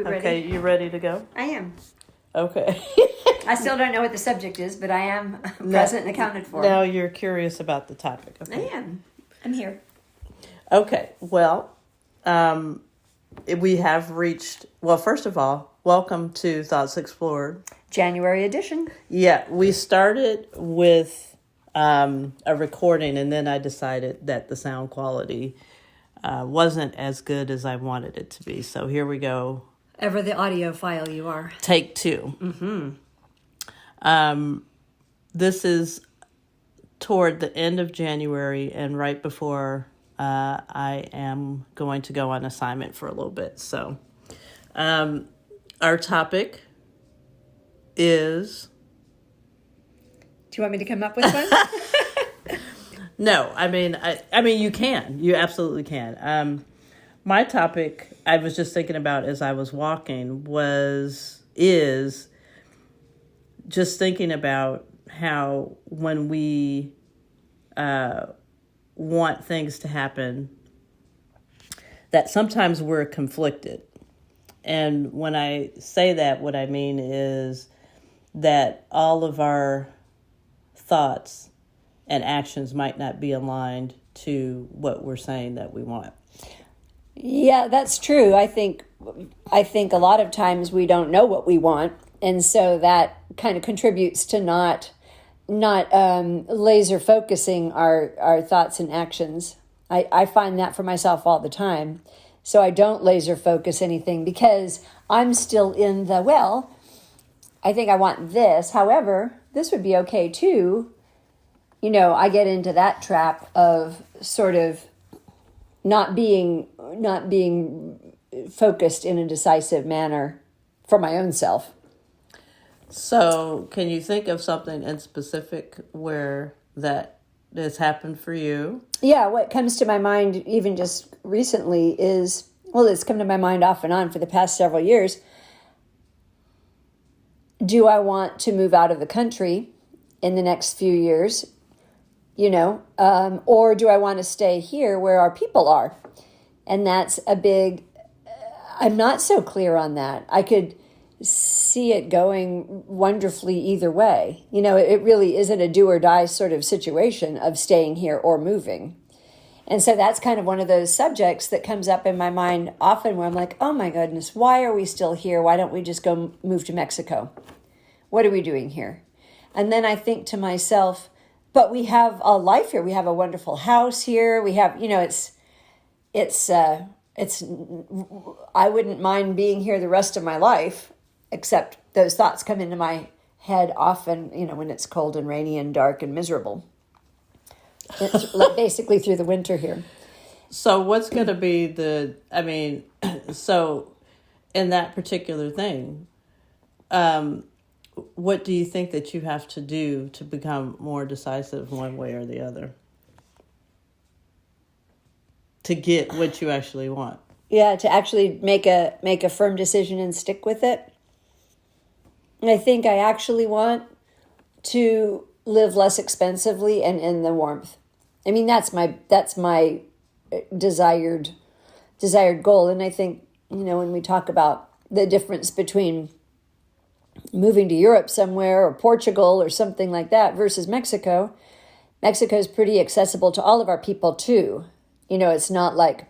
we ready? Okay, you ready to go? I am. Okay. I still don't know what the subject is, but I am present and accounted for. Now you're curious about the topic. I Okay. am. I'm here. Okay, well, we have reached, well, first of all, welcome to Thoughts Explored. January edition. Yeah, we started with a recording, and then I decided that the sound quality wasn't as good as I wanted it to be. So here we go. Ever the audiophile you are. Take two. Mm-hmm. This is toward the end of January and right before I am going to go on assignment for a little bit. So our topic is... Do you want me to come up with one? No, I mean you can. You absolutely can. My topic, I was just thinking about as I was walking, is just thinking about how when we want things to happen, that sometimes we're conflicted. And when I say that, what I mean is that all of our thoughts and actions might not be aligned to what we're saying that we want. Yeah, that's true. I think a lot of times we don't know what we want, and so that kind of contributes to not laser focusing our thoughts and actions. I find that for myself all the time. So I don't laser focus anything because I'm still in the, well, I think I want this. However, this would be okay too. You know, I get into that trap of sort of not being focused in a decisive manner for my own self. So can you think of something in specific where that has happened for you? Yeah, what comes to my mind even just recently is, well, it's come to my mind off and on for the past several years. Do I want to move out of the country in the next few years? You know, or do I want to stay here where our people are? And that's a big, I'm not so clear on that. I could see it going wonderfully either way. You know, it really isn't a do or die sort of situation of staying here or moving. And so that's kind of one of those subjects that comes up in my mind often where I'm like, oh my goodness, why are we still here? Why don't we just go move to Mexico? What are we doing here? And then I think to myself, but we have a life here. We have a wonderful house here. We have, you know, it's I wouldn't mind being here the rest of my life, except those thoughts come into my head often, you know, when it's cold and rainy and dark and miserable. It's like basically through the winter here. So what's going to be so in that particular thing, what do you think that you have to do to become more decisive one way or the other? To get what you actually want? Yeah, to actually make a firm decision and stick with it. I think I actually want to live less expensively and in the warmth. I mean, that's my desired goal. And I think, you know, when we talk about the difference between moving to Europe somewhere or Portugal or something like that versus Mexico, Mexico is pretty accessible to all of our people too. You know, it's not like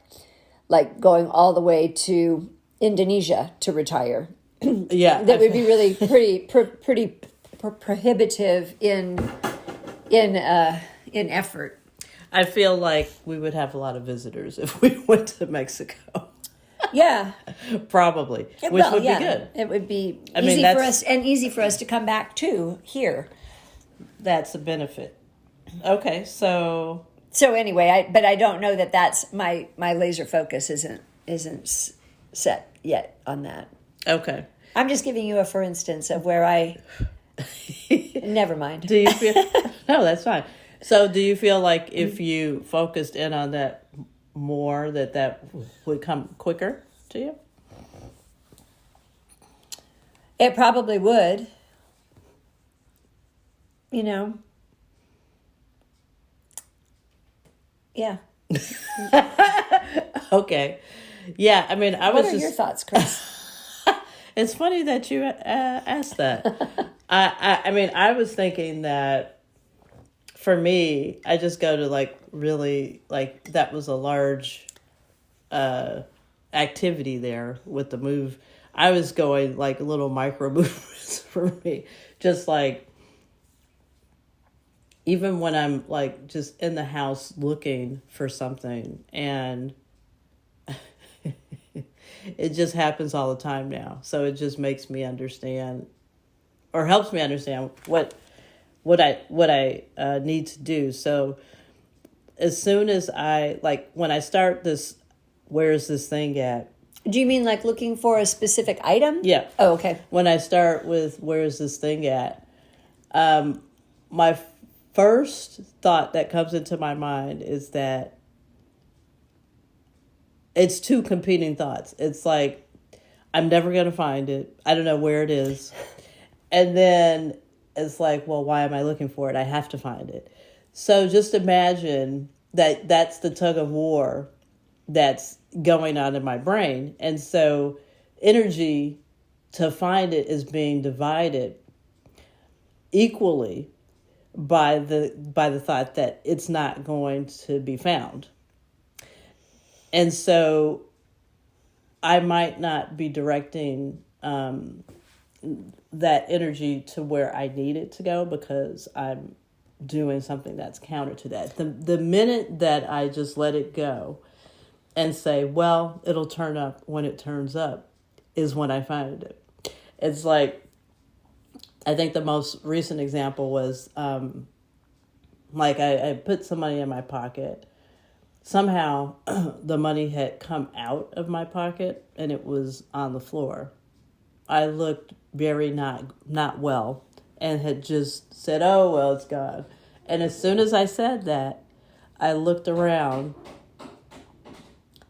going all the way to Indonesia to retire. Yeah, that would be really pretty prohibitive in effort. I feel like we would have a lot of visitors if we went to Mexico. Yeah, probably, which would be good. It would be easy for us to come back to here. That's a benefit. Okay, so anyway, but I don't know that that's my laser focus isn't set yet on that. Okay, I'm just giving you a for instance of where I. Never mind. Do you feel? No, that's fine. So, do you feel like if you focused in on that more, that would come quicker to you? It probably would. You know. Yeah. Okay. Yeah, I mean, What are your thoughts, Chris? It's funny that you asked that. I mean, I was thinking that for me, I just go to like really like that was a large activity there with the move. I was going like little micro moves for me, just like even when I'm like just in the house looking for something, and it just happens all the time now. So it just makes me understand, or helps me understand what I need to do. So as soon as I like when I start this, where's this thing at? Do you mean like looking for a specific item? Yeah. Oh, okay. When I start with where's this thing at, my first thought that comes into my mind is that it's two competing thoughts. It's like, I'm never going to find it. I don't know where it is. And then it's like, well, why am I looking for it? I have to find it. So just imagine that that's the tug of war that's going on in my brain. And so energy to find it is being divided equally by the thought that it's not going to be found. And so I might not be directing that energy to where I need it to go because I'm doing something that's counter to that. The minute that I just let it go and say, well, it'll turn up when it turns up, is when I find it. It's like, I think the most recent example was like I put some money in my pocket. Somehow the money had come out of my pocket and it was on the floor. I looked very not well and had just said, oh, well, it's gone. And as soon as I said that, I looked around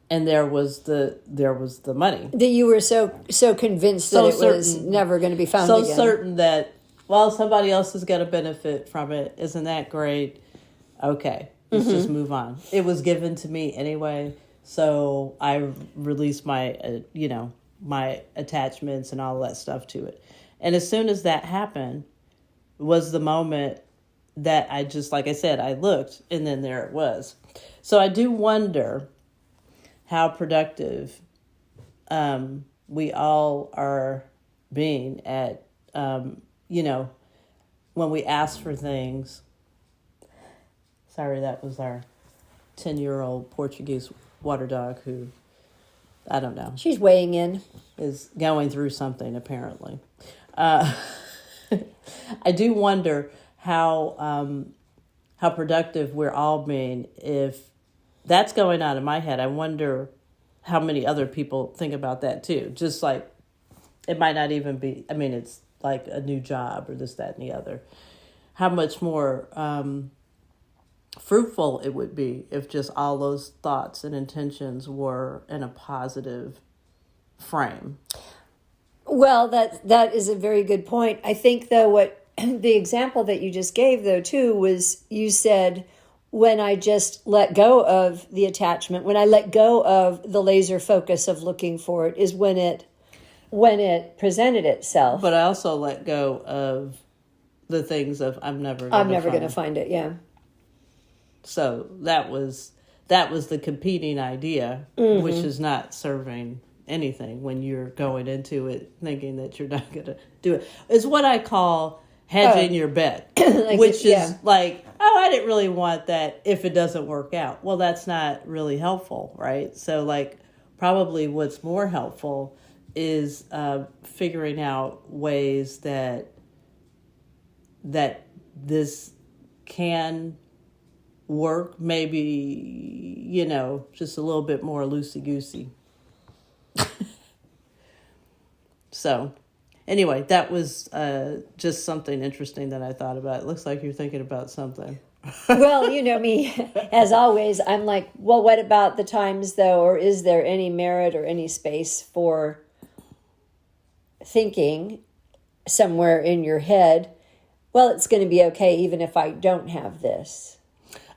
and there was the money. That you were so convinced that it was never going to be found again. So certain that, well, somebody else is going to benefit from it. Isn't that great? Okay, let's just move on. It was given to me anyway, so I released my, my attachments and all that stuff to it. And as soon as that happened, was the moment that I just, like I said, I looked, and then there it was. So I do wonder how productive we all are being at, when we ask for things. Sorry, that was our 10-year-old Portuguese water dog who, I don't know. She's weighing in. Is going through something, apparently. I do wonder how productive we're all being. If that's going on in my head, I wonder how many other people think about that too. Just like, it might not even be, I mean, it's like a new job or this, that, and the other. How much more fruitful it would be if just all those thoughts and intentions were in a positive frame. Well, that is a very good point. I think, though, what the example that you just gave, though, too, was you said, when I just let go of the attachment, when I let go of the laser focus of looking for it, is when it when it presented itself. But I also let go of the things of I'm never going to find it. Yeah. So that was the competing idea, mm-hmm. which is not serving anything when you're going into it thinking that you're not going to do it. It's what I call hedging your bet, like which is like, I didn't really want that if it doesn't work out. Well, that's not really helpful, right? So like probably what's more helpful is figuring out ways that this can work, maybe, just a little bit more loosey-goosey. So anyway, that was just something interesting that I thought about. It looks like you're thinking about something. Well, you know me, as always, I'm like, well, what about the times, though, or is there any merit or any space for thinking somewhere in your head, well, it's going to be okay even if I don't have this?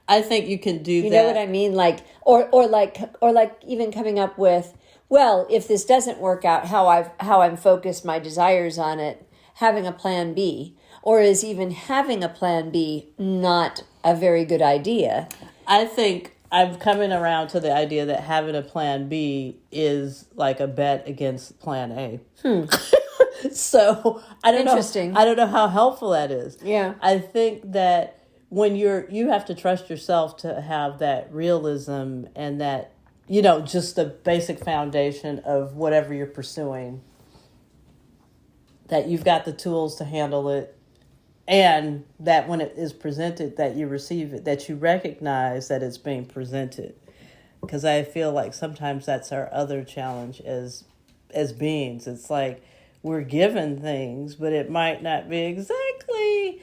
I think you can do that. You know what I mean? Like, or like even coming up with, well, if this doesn't work out how I'm focused my desires on it, having a plan B, or is even having a plan B not a very good idea? I think I'm coming around to the idea that having a plan B is like a bet against plan A. So I don't Interesting. know. I don't know how helpful that is. Yeah. I think that when you have to trust yourself to have that realism and that, just the basic foundation of whatever you're pursuing, that you've got the tools to handle it, and that when it is presented, that you receive it, that you recognize that it's being presented. Because I feel like sometimes that's our other challenge as beings. It's like we're given things, but it might not be exactly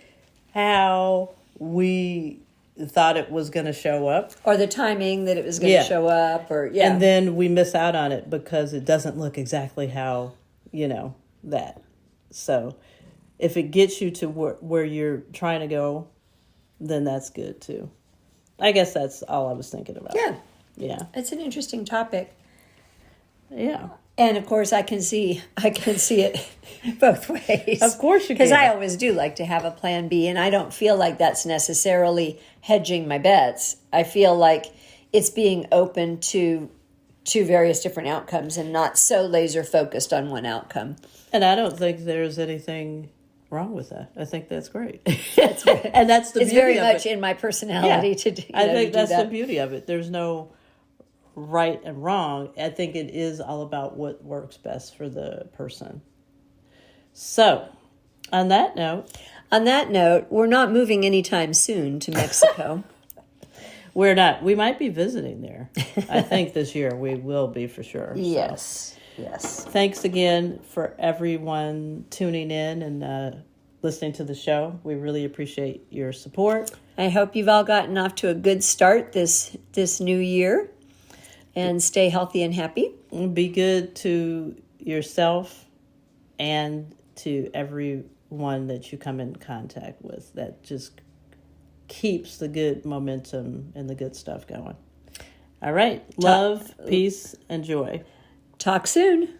how we thought it was going to show up. Or the timing that it was going to show up, And then we miss out on it because it doesn't look exactly how, that. So if it gets you to where you're trying to go, then that's good too. I guess that's all I was thinking about. Yeah. Yeah. It's an interesting topic. Yeah. And of course, I can see it both ways. Of course you can. Because I always do like to have a plan B, and I don't feel like that's necessarily hedging my bets. I feel like it's being open to various different outcomes and not so laser focused on one outcome. And I don't think there's anything wrong with that. I think that's great. That's right. And that's the it's beauty very of much it. in my personality to do. I think that's that. the beauty of it. There's no right and wrong. I think it is all about what works best for the person. So, on that note, we're not moving anytime soon to Mexico. we're not. We might be visiting there. I think this year we will be for sure. Yes. So. Yes. Thanks again for everyone tuning in and listening to the show. We really appreciate your support. I hope you've all gotten off to a good start this new year. And stay healthy and happy. Be good to yourself and to everyone that you come in contact with. That just keeps the good momentum and the good stuff going. All right. Love, peace, and joy. Talk soon.